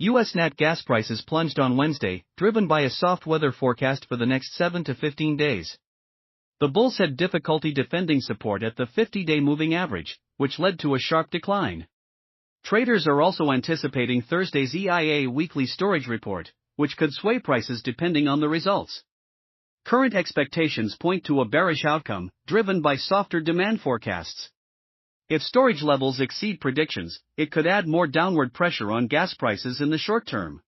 U.S. nat gas prices plunged on Wednesday, driven by a soft weather forecast for the next 7 to 15 days. The bulls had difficulty defending support at the 50-day moving average, which led to a sharp decline. Traders are also anticipating Thursday's EIA weekly storage report, which could sway prices depending on the results. Current expectations point to a bearish outcome, driven by softer demand forecasts. If storage levels exceed predictions, it could add more downward pressure on gas prices in the short term.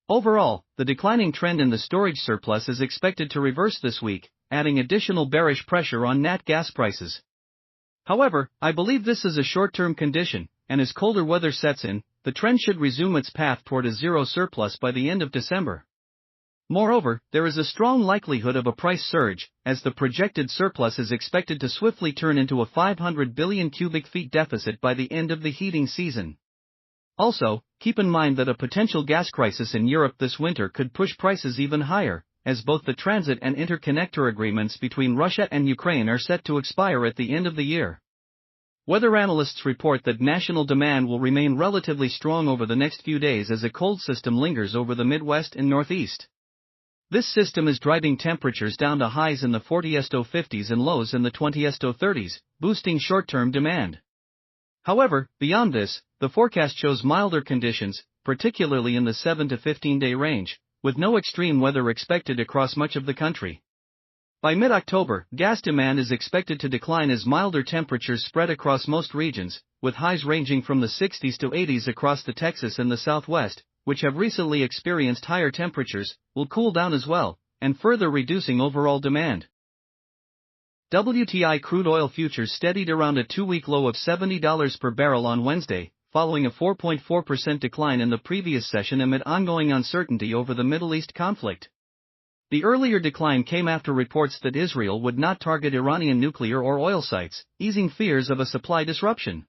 Overall, the declining trend in the storage surplus is expected to reverse this week, adding additional bearish pressure on nat gas prices. However, I believe this is a short-term condition, and as colder weather sets in, the trend should resume its path toward a zero surplus by the end of December. Moreover, there is a strong likelihood of a price surge, as the projected surplus is expected to swiftly turn into a 500 billion cubic feet deficit by the end of the heating season. Also, keep in mind that a potential gas crisis in Europe this winter could push prices even higher, as both the transit and interconnector agreements between Russia and Ukraine are set to expire at the end of the year. Weather analysts report that national demand will remain relatively strong over the next few days as a cold system lingers over the Midwest and Northeast. This system is driving temperatures down to highs in the 40s-50s and lows in the 20s-30s, boosting short-term demand. However, beyond this, the forecast shows milder conditions, particularly in the 7 to 15-day range, with no extreme weather expected across much of the country. By mid-October, gas demand is expected to decline as milder temperatures spread across most regions, with highs ranging from the 60s to 80s across the Texas and the Southwest, which have recently experienced higher temperatures, will cool down as well, and further reducing overall demand. WTI crude oil futures steadied around a two-week low of $70 per barrel on Wednesday, following a 4.4% decline in the previous session amid ongoing uncertainty over the Middle East conflict. The earlier decline came after reports that Israel would not target Iranian nuclear or oil sites, easing fears of a supply disruption.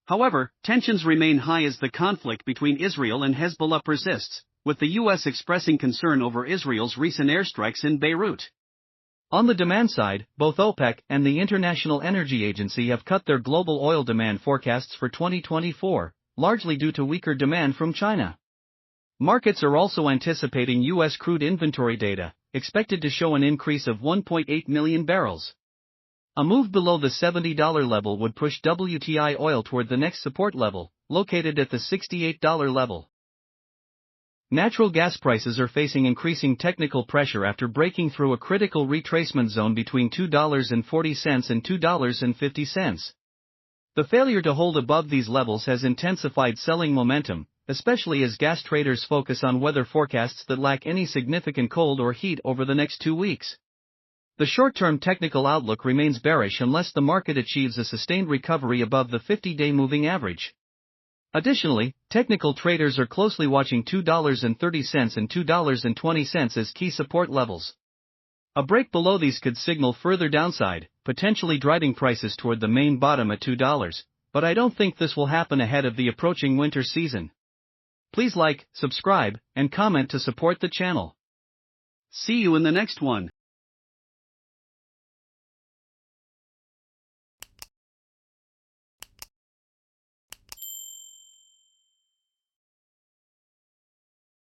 However, tensions remain high as the conflict between Israel and Hezbollah persists, with the U.S. expressing concern over Israel's recent airstrikes in Beirut. On the demand side, both OPEC and the International Energy Agency have cut their global oil demand forecasts for 2024, largely due to weaker demand from China. Markets are also anticipating U.S. crude inventory data, expected to show an increase of 1.8 million barrels. A move below the $70 level would push WTI oil toward the next support level, located at the $68 level. Natural gas prices are facing increasing technical pressure after breaking through a critical retracement zone between $2.40 and $2.50. The failure to hold above these levels has intensified selling momentum, especially as gas traders focus on weather forecasts that lack any significant cold or heat over the next 2 weeks. The short-term technical outlook remains bearish unless the market achieves a sustained recovery above the 50-day moving average. Additionally, technical traders are closely watching $2.30 and $2.20 as key support levels. A break below these could signal further downside, potentially driving prices toward the main bottom at $2, but I don't think this will happen ahead of the approaching winter season. Please like, subscribe, and comment to support the channel. See you in the next one.